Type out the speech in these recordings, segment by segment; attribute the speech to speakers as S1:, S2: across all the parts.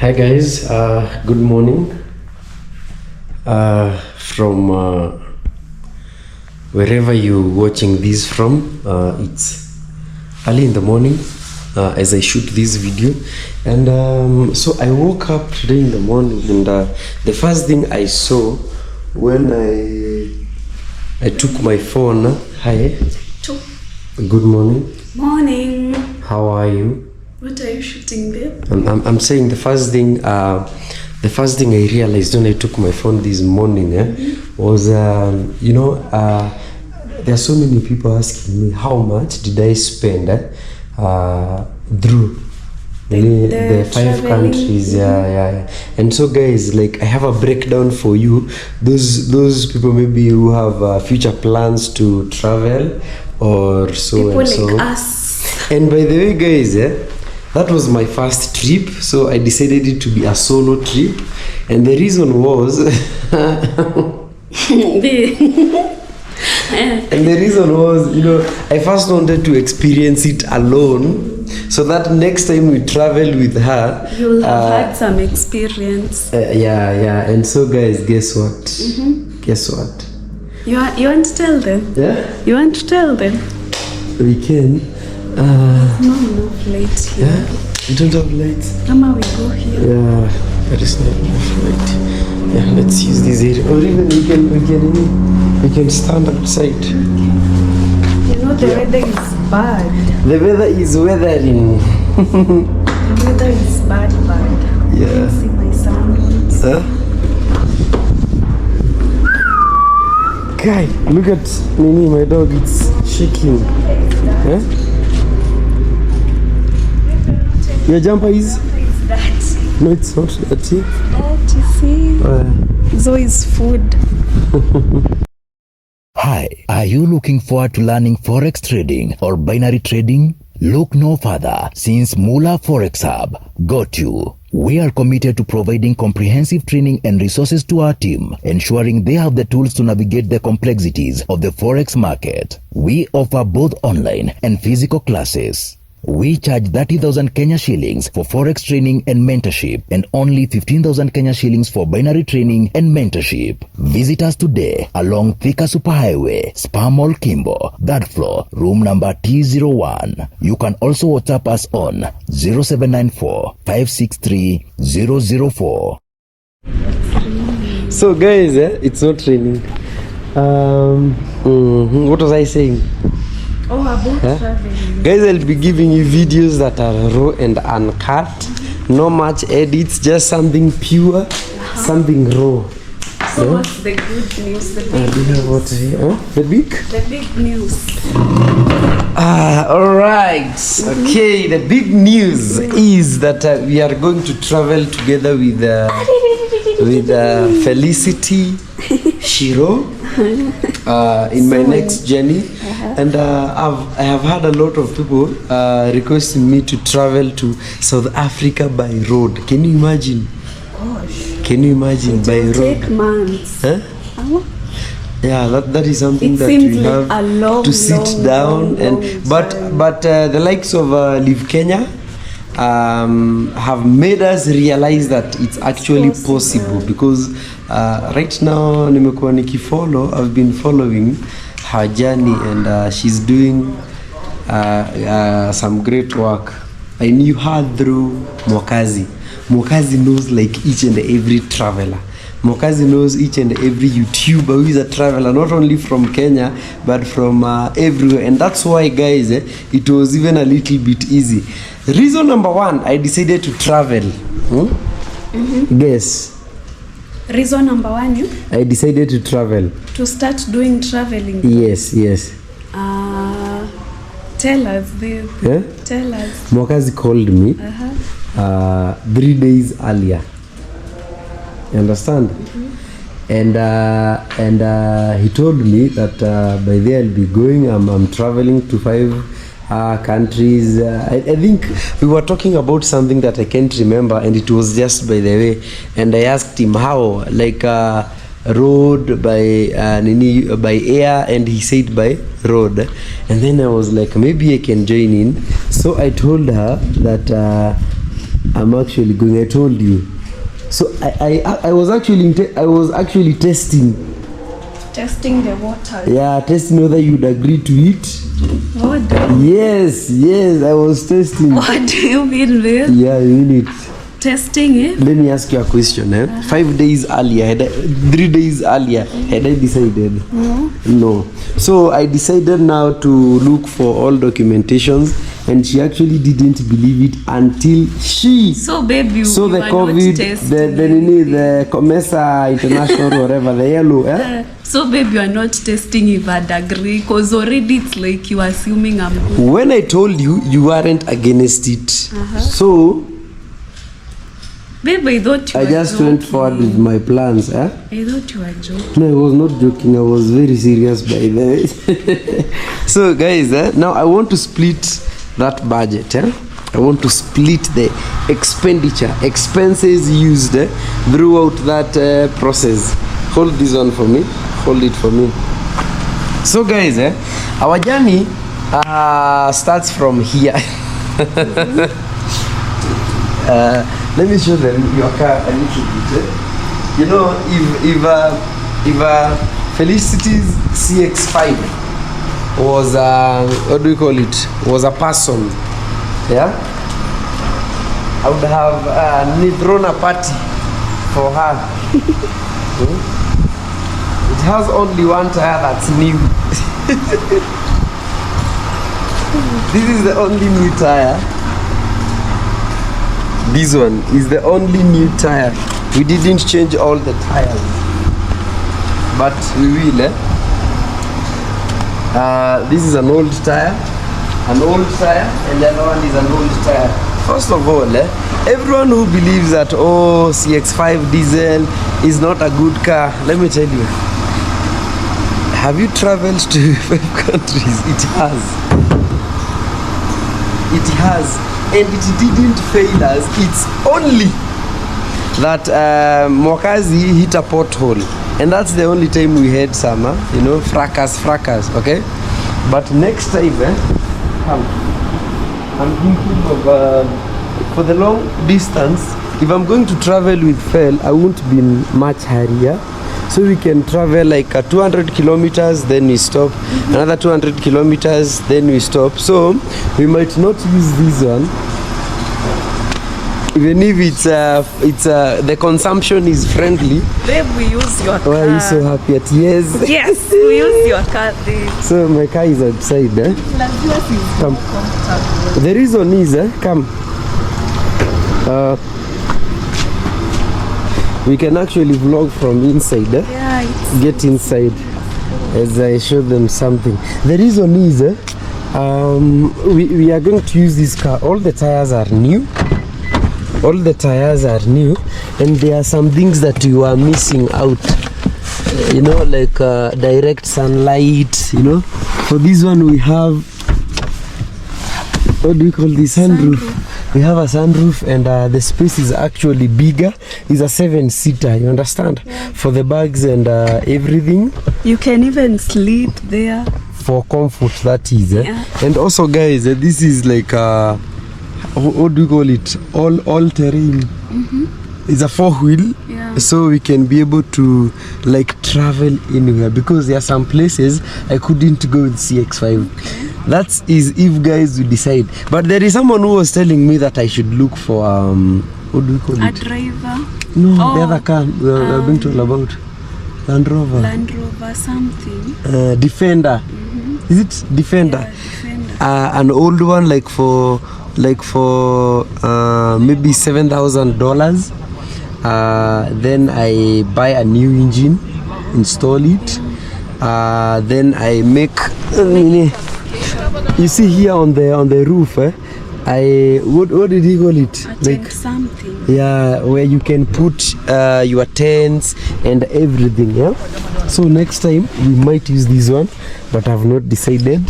S1: Hi guys, good morning from wherever you're watching this from. It's early in the morning as I shoot this video, and so I woke up today in the morning, and the first thing I saw when I took my phone. Hi. Good morning.
S2: Morning.
S1: How are you?
S2: What are you shooting, babe?
S1: I'm saying the first thing I realized when I took my phone this morning was there are so many people asking me how much did I spend through the 5 countries. Yeah. And so guys, like, I have a breakdown for you, those people maybe who have future plans to travel or so
S2: people
S1: and so
S2: like us.
S1: And by the way guys, that was my first trip, so I decided it to be a solo trip, and the reason was I first wanted to experience it alone, so that next time we travel with her,
S2: you'll have had some experience.
S1: And so guys, guess what? Guess what?
S2: You want to tell them?
S1: Yeah?
S2: You want to tell them?
S1: We can.
S2: Not enough light here.
S1: Yeah? You don't have lights?
S2: Mama, we go here.
S1: Yeah, there is not enough light. Yeah, let's use this area. Or even we can stand outside.
S2: You know the weather is bad.
S1: The weather is weathering.
S2: The weather is bad.
S1: Yeah.
S2: I can see my sandals.
S1: Guy, look at Nini, my dog. It's shaking. Yeah? Your jumper is?
S2: That.
S1: No, it's not dirty.
S2: That, you see? Zoe's food.
S3: Hi, are you looking forward to learning forex trading or binary trading? Look no further, since Ola Forex Hub got you. We are committed to providing comprehensive training and resources to our team, ensuring they have the tools to navigate the complexities of the forex market. We offer both online and physical classes. We charge 30,000 Kenya shillings for forex training and mentorship, and only 15,000 Kenya shillings for binary training and mentorship. Visit us today along Thika Superhighway, Spar Mall, Kimbo, third floor, room number T01. You can also WhatsApp us on 0794 563 004.
S1: So guys, it's not raining. What was I saying?
S2: Oh, about traveling.
S1: Guys, I'll be giving you videos that are raw and uncut. No much edits, just something pure, something raw.
S2: So what's the good news? The big
S1: Do you have what here? The big?
S2: The big news.
S1: Alright. Okay, the big news is that we are going to travel together with Felicity Shiro in my next journey. And I have had a lot of people requesting me to travel to South Africa by road. Can you imagine?
S2: Gosh.
S1: Can you imagine by road?
S2: Take months.
S1: Huh? Yeah, that is something
S2: It
S1: that
S2: seems
S1: we
S2: like
S1: have
S2: a long,
S1: to sit down but the likes of Live Kenya have made us realize that it's actually possible, because right now I've been following her journey, and she's doing some great work. I knew her through Mwakazi. Mwakazi knows like each and every traveler. Mwakazi knows each and every YouTuber who is a traveler, not only from Kenya but from everywhere, and that's why guys, it was even a little bit easy. Reason number 1, I decided to travel. Guess.
S2: Reason number 1, you?
S1: I decided to travel.
S2: To start doing traveling.
S1: Yes.
S2: Tell us, babe.
S1: Yeah?
S2: Tell us.
S1: Mwakazi called me 3 days earlier. You understand? And he told me that by there I'll be going. I'm traveling to 5 countries. I think we were talking about something that I can't remember, and it was just by the way. And I asked him how, like road, by air, and he said by road. And then I was like, maybe I can join in. So I told her that I'm actually going. I told you. So I was actually testing.
S2: Testing the water.
S1: Yeah, testing whether you'd agree to it.
S2: What do you
S1: Yes, I was testing.
S2: What do you mean, Bill?
S1: Yeah, I mean it.
S2: Testing it?
S1: Let me ask you a question. 5 days earlier, 3 days earlier, had I decided? No. So I decided now to look for all documentations, and she actually didn't believe it until she
S2: So, baby,
S1: saw the COVID, the Comesa International, whatever, the yellow.
S2: So, babe, you are not testing if I'd agree, because already it's like you are assuming I'm good.
S1: When I told you, you weren't against it. So
S2: Babe, I thought you
S1: I
S2: were
S1: just
S2: joking.
S1: went forward with my plans.
S2: I thought you were joking.
S1: No, I was not joking. I was very serious by the way. So guys, now I want to split that budget. I want to split the expenses used throughout that process. Hold this one for me. Hold it for me. So guys, our journey starts from here. Let me show them your car a little bit. You know, if Felicity's CX5 was what do you call it? Was a person, yeah, I would have thrown a party for her. It has only one tire that's new. This is the only new tire. This one is the only new tire. We didn't change all the tires, but we will. This is an old tire, and the other one is an old tire. First of all, everyone who believes that CX5 diesel is not a good car, let me tell you. Have you traveled to 5 countries? It has. It has. And it didn't fail us. It's only that Mwakazi hit a pothole, and that's the only time we had some, fracas, okay? But next time, I'm thinking of for the long distance. If I'm going to travel with Fel, I won't be in much hurry. So we can travel like 200 kilometers, then we stop. Another 200 kilometers, then we stop. So we might not use this one, even if it's the consumption is friendly.
S2: Babe, we use your car.
S1: Why are you so happy at yes?
S2: Yes, we use your car, babe.
S1: So my car is outside. Come. The reason is, come. We can actually vlog from inside.
S2: Yeah,
S1: get inside as I show them something. The reason is we are going to use this car. All the tires are new. And there are some things that you are missing out. Like direct sunlight. For this one we have, what do you call this? Sunroof. We have a sunroof, and the space is actually bigger. It's a 7-seater, you understand? Yeah. For the bags and everything. You can even sleep there. For comfort, that is. Yeah. And also, guys, this is like what do you call it? All terrain. It's a 4-wheel. Yeah. So we can be able to like travel anywhere, because there are some places I couldn't go with CX5. Okay. That is if guys will decide. But there is someone who was telling me that I should look for what do we call it? A driver? No, the other car we are being told about. Land Rover something. Defender. Is it Defender? Yeah, Defender. An old one, like for maybe $7,000. Then I buy a new engine, install it. Then I make. You see here on the roof, what did he call it? Like something. Yeah, where you can put your tents and everything. Yeah. So next time we might use this one, but I've not decided.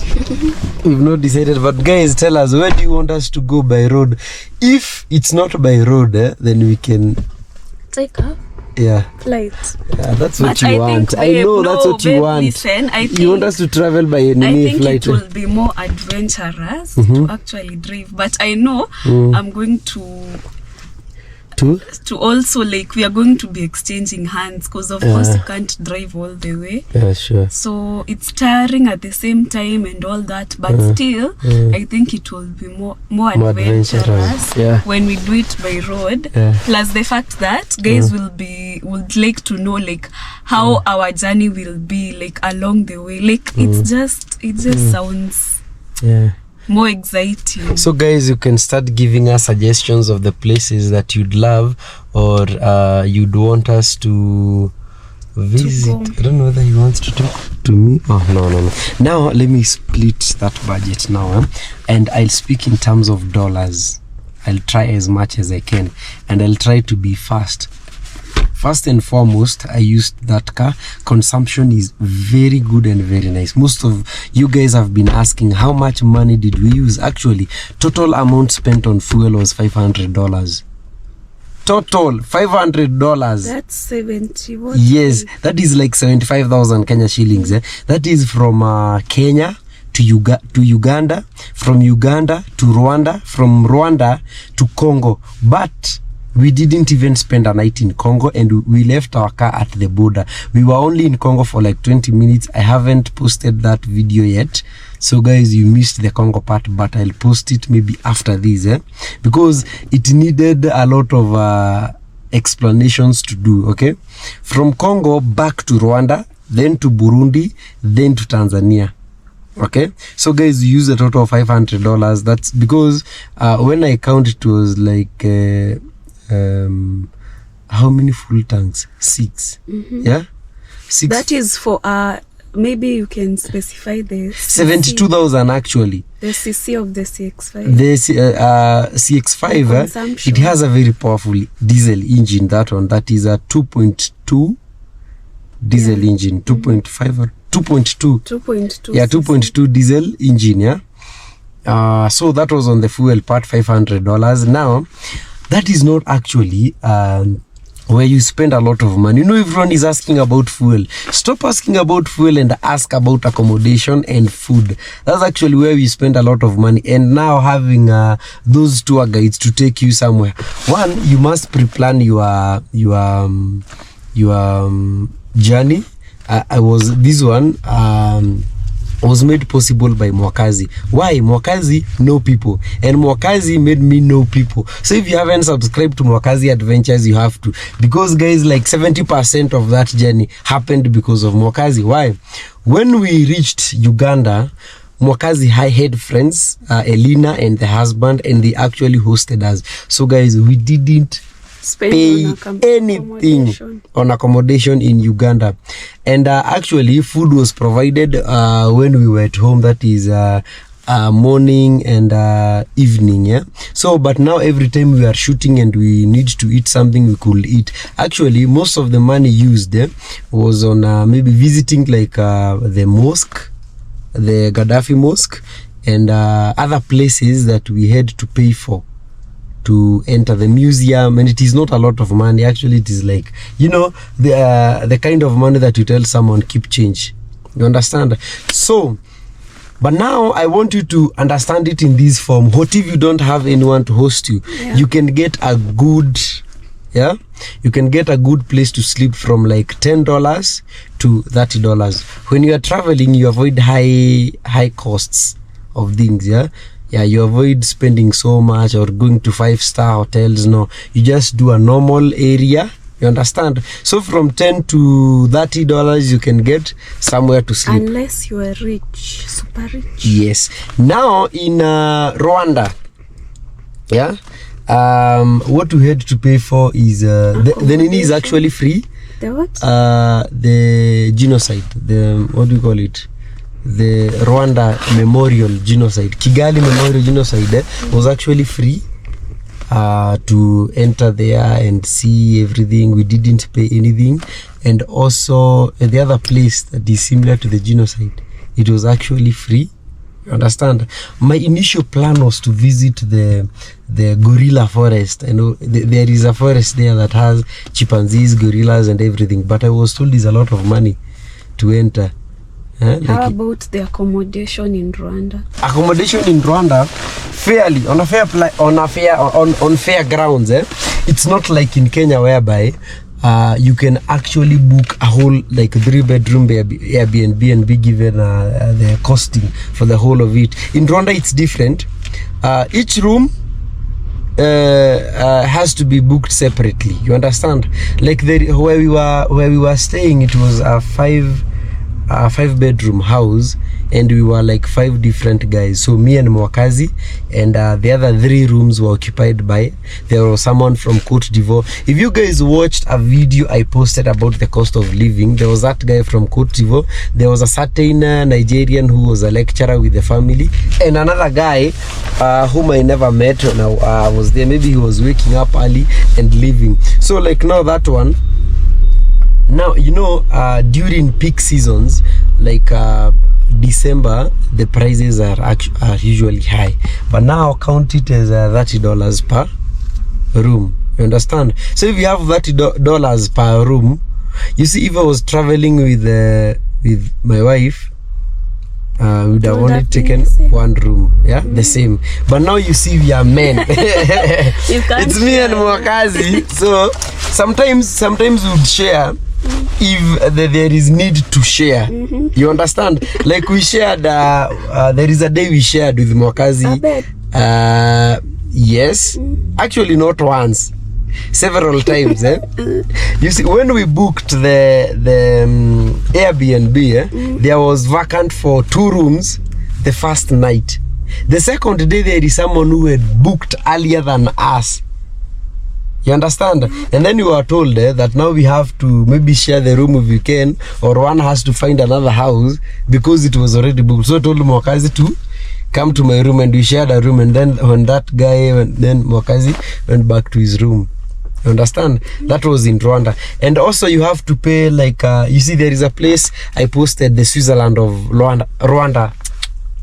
S1: We've not decided. But guys, tell us, where do you want us to go by road? If it's not by road, then we can
S2: take a flight.
S1: Yeah, that's what you want. I know that's what you want.
S2: Listen, I think
S1: you want us to travel by any flight.
S2: It will be more adventurous to actually drive. But I know I'm going to
S1: to
S2: also, like, we are going to be exchanging hands, because of course you can't drive all the way.
S1: Yeah, sure.
S2: So it's tiring at the same time and all that, but still I think it will be more adventurous when we do it by road. Plus the fact that guys would like to know like how our journey will be like along the way. Like it just sounds more exciting.
S1: So guys, you can start giving us suggestions of the places that you'd love or you'd want us to visit. I don't know whether he wants to talk to me. Oh, no. Now let me split that budget now, and I'll speak in terms of dollars. I'll try as much as I can, and I'll try to be fast. First and foremost, I used that car. Consumption is very good and very nice. Most of you guys have been asking how much money did we use. Actually, total amount spent on fuel was $500. Total $500.
S2: That's 70. What?
S1: Yes, that is like 75,000 Kenya shillings. That is from Kenya to Uganda, from Uganda to Rwanda, from Rwanda to Congo. But we didn't even spend a night in Congo, and we left our car at the border. We were only in Congo for like 20 minutes. I haven't posted that video yet. So guys, you missed the Congo part, but I'll post it maybe after this, because it needed a lot of explanations to do, okay? From Congo back to Rwanda, then to Burundi, then to Tanzania. Okay, so guys, you use a total of $500. That's because when I count, it was like how many full tanks? 6. Yeah, 6.
S2: That is for maybe you can specify the
S1: 72,000 actually.
S2: The CC of the CX5.
S1: The CX5 it has a very powerful diesel engine. That one, that is a 2.2 diesel engine. 2.5 or 2.2. Yeah, 2.2 diesel engine. Yeah. So that was on the fuel part, $500. Now that is not actually where you spend a lot of money. You know, everyone is asking about fuel. Stop asking about fuel and ask about accommodation and food. That's actually where we spend a lot of money. And now having those tour guides to take you somewhere. One, you must pre-plan your journey. Was made possible by Mwakazi. Why? Mwakazi know people, and Mwakazi made me know people. So if you haven't subscribed to Mwakazi Adventures, you have to, because guys, like 70% of that journey happened because of Mwakazi. Why? When we reached Uganda, Mwakazi had friends, Elena and the husband, and they actually hosted us. So guys, we didn't pay anything on accommodation in Uganda, and actually food was provided when we were at home. That is morning and evening. Yeah. So but now every time we are shooting and we need to eat something, we could eat. Actually, most of the money used there was on maybe visiting like the mosque, the Gaddafi mosque, and other places that we had to pay for to enter the museum. And it is not a lot of money. Actually, it is like, you know, the kind of money that you tell someone keep change. You understand? So but now I want you to understand it in this form. What if you don't have anyone to host you? You can get a good you can get a good place to sleep from like $10 to $30. When you are traveling, you avoid high costs of things. You avoid spending so much or going to 5-star hotels. No, you just do a normal area. You understand? So from $10 to $30, you can get somewhere to sleep.
S2: Unless you are rich, super rich.
S1: Yes. Now in Rwanda, what we had to pay for is the Nini is actually free.
S2: The what?
S1: The genocide. The what do you call it? The Rwanda Memorial Genocide, Kigali Memorial Genocide was actually free to enter there and see everything. We didn't pay anything. And also the other place that is similar to the genocide, it was actually free. You understand? My initial plan was to visit the gorilla forest. I know there is a forest there that has chimpanzees, gorillas and everything, but I was told there's a lot of money to enter.
S2: How about the accommodation in Rwanda?
S1: Accommodation in Rwanda, fairly on fair grounds, it's not like in Kenya whereby you can actually book a whole like 3-bedroom Airbnb and be given the costing for the whole of it. In Rwanda it's different. Each room has to be booked separately, you understand? Like where we were staying, it was a 5-bedroom house, and we were like 5 different guys. So me and Mwakazi, and the other 3 rooms were occupied by, there was someone from Cote d'Ivoire. If you guys watched a video I posted about the cost of living, there was that guy from Cote d'Ivoire, there was a certain Nigerian who was a lecturer with the family, and another guy whom I never met when I was there. Maybe he was waking up early and leaving. So like now that one, now you know, during peak seasons like December, the prices are usually high, but now count it as $30 per room, you understand? So if you have $30 per room, you see, if I was traveling with my wife, we would have only taken 1 room, yeah, the same. But now you see, we are men. It's me and Mwakazi, so sometimes we would share if there is need to share. You understand? Like we shared, there is a day we shared with Mwakazi. Yes, actually not once, several times. You see, when we booked the Airbnb, there was vacant for 2 rooms the first night. The second day, there is someone who had booked earlier than us. You understand? And then you are told that now we have to maybe share the room if we can, or one has to find another house because it was already booked. So I told Mwakazi to come to my room, and we shared a room. And then when that guy then Mwakazi went back to his room. You understand? That was in Rwanda. And also you have to pay like you see, there is a place I posted, the Switzerland of Rwanda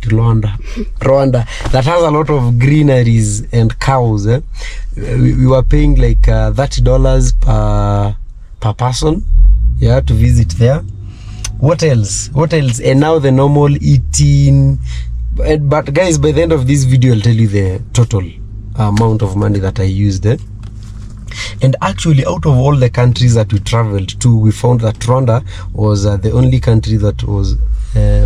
S1: that has a lot of greeneries and cows. We were paying like $30 per person, yeah, to visit there. What else? And now the normal eating. But guys, by the end of this video, I'll tell you the total amount of money that I used. And actually, out of all the countries that we traveled to, we found that Rwanda was the only country that was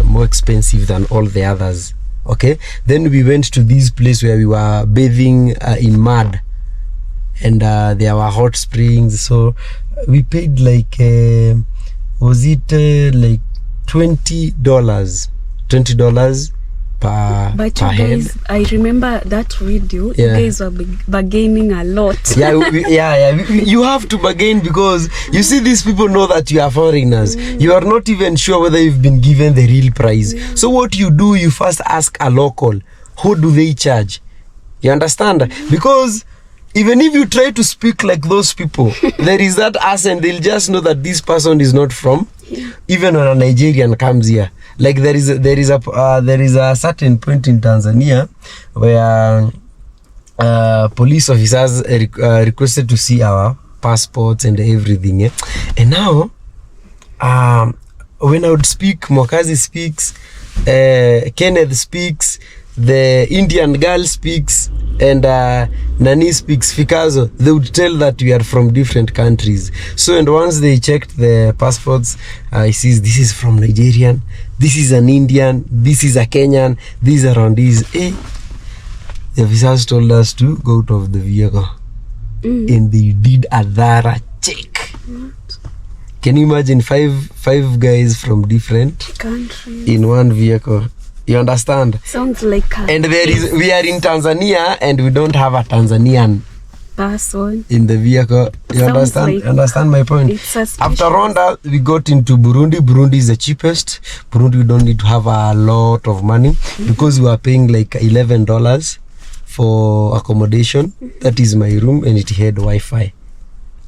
S1: more expensive than all the others. Okay, then we went to this place where we were bathing in mud, and there were hot springs. So we paid like was it like $20 per head.
S2: Guys, I remember that video. You guys were bargaining a lot.
S1: You have to bargain, because you see, these people know that you are foreigners. You are not even sure whether you've been given the real price. So what you do, you first ask a local, who do they charge? You understand? Because even if you try to speak like those people, there is that accent, they'll just know that this person is not from. Even when a Nigerian comes here, like there is a certain point in Tanzania where police officers requested to see our passports and everything. And now when I would speak, Mwakazi speaks, Kenneth speaks, the Indian girl speaks, and Nani speaks Fikazo. They would tell that we are from different countries. So, and once they checked the passports, he says this is from Nigerian, this is an Indian, this is a Kenyan, these are on these. The officers told us to go out of the vehicle, and they did a thorough check. Can you imagine five guys from different
S2: countries
S1: in one vehicle? You understand?
S2: Sounds like
S1: and we are in Tanzania, and we don't have a Tanzanian
S2: person
S1: in the vehicle. You understand? Understand my point? After Rwanda, we got into Burundi. Burundi is the cheapest. Burundi, we don't need to have a lot of money, because we are paying like $11 for accommodation. That is my room, and it had Wi-Fi.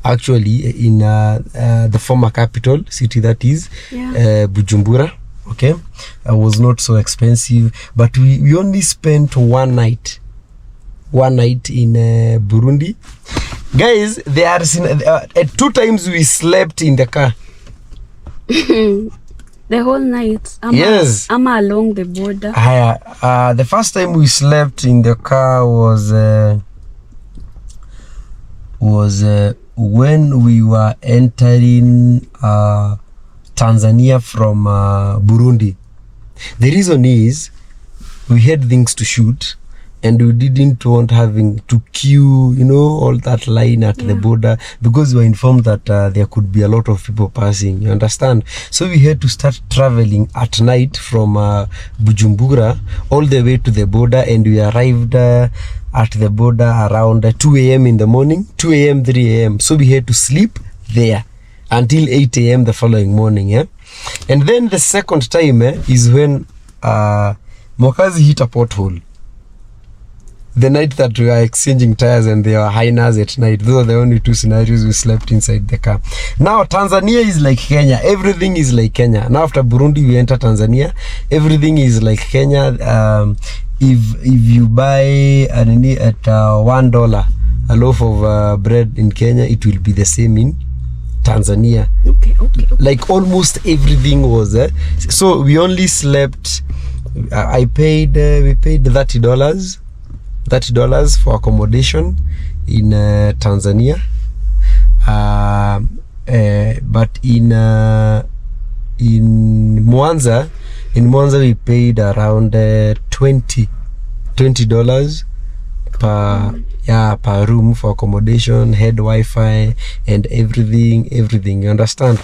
S1: Actually, in the former capital city, that is Bujumbura. Okay, it was not so expensive, but we only spent one night in Burundi. Guys, there are 2 times we slept in the car.
S2: The whole night?
S1: Yes.
S2: Along the border?
S1: The first time we slept in the car was was when we were entering Tanzania from Burundi. The reason is we had things to shoot and we didn't want having to queue, you know, all that line at the border, because we were informed that there could be a lot of people passing, you understand? So we had to start traveling at night from Bujumbura all the way to the border, and we arrived at the border around 2 a.m. in the morning, 2 a.m., 3 a.m. So we had to sleep there until 8 a.m. the following morning. And then the second time is when Mokazi hit a pothole. The night that we were exchanging tires and there were hyenas at night. Those are the only two scenarios we slept inside the car. Now Tanzania is like Kenya. Everything is like Kenya. Now after Burundi we enter Tanzania. Everything is like Kenya. If you buy at $1 a loaf of bread in Kenya, it will be the same in Tanzania. Okay. Like almost everything was there. So we only slept. We paid $30 for accommodation in Tanzania, but in Mwanza we paid around $20 per room for accommodation, had Wi-Fi and everything, you understand?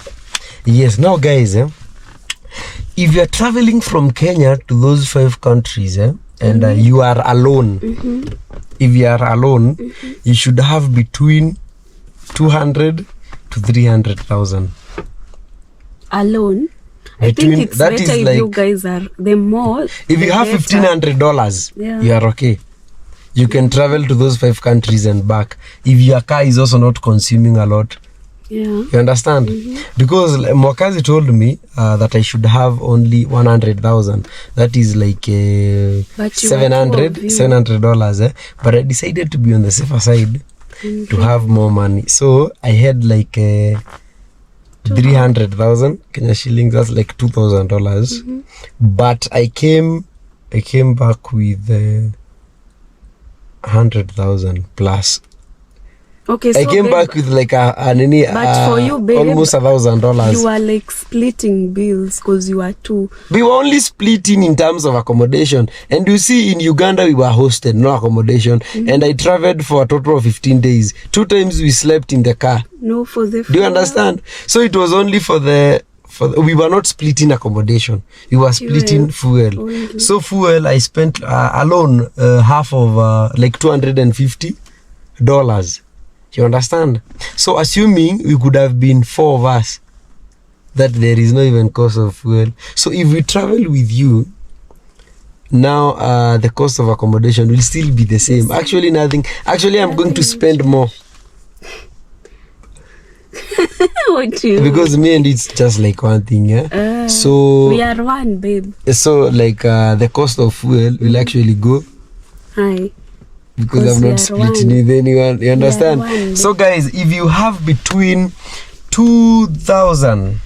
S1: Yes. Now guys, if you are traveling from Kenya to those 5 countries, and you are alone, if you are alone, you should have between 200 to 300,000
S2: alone. I think it's better if like, you guys are the more.
S1: If you have $1,500, you are okay. You can travel to those 5 countries and back if your car is also not consuming a lot. You understand? Because Mwakazi told me that I should have only 100,000. That is like $700. But I decided to be on the safer side to have more money. So I had like 300,000 Kenya shillings. That's like $2,000. But I came back with 100,000 plus.
S2: Okay, so
S1: I came back with like but for you, babe, almost $1,000.
S2: You are like splitting bills because you are two.
S1: We were only splitting in terms of accommodation, and you see in Uganda we were hosted, no accommodation, and I traveled for a total of 15 days. 2 times we slept in the car.
S2: No, for the.
S1: Do you understand? So it was only for we were not splitting accommodation. We were splitting fuel. Only. So fuel I spent alone half of like $250. You understand? So assuming we could have been 4 of us, that there is no even cost of fuel. So if we travel with you, now the cost of accommodation will still be the same. Actually nothing. Actually I'm going to spend more. Because me and it's just like one thing, so
S2: we are one, babe.
S1: So like the cost of fuel will actually go
S2: high.
S1: Because I'm not splitting with anyone. You understand? So guys, if you have between 2,000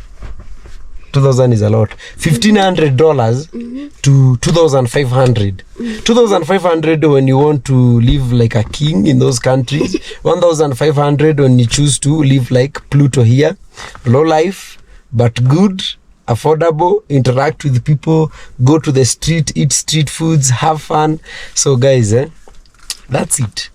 S1: is a lot, $1,500 to 2,500. 2,500 when you want to live like a king in those countries. 1,500 when you choose to live like Pluto here. Low life, but good, affordable, interact with people, go to the street, eat street foods, have fun. So guys, that's it.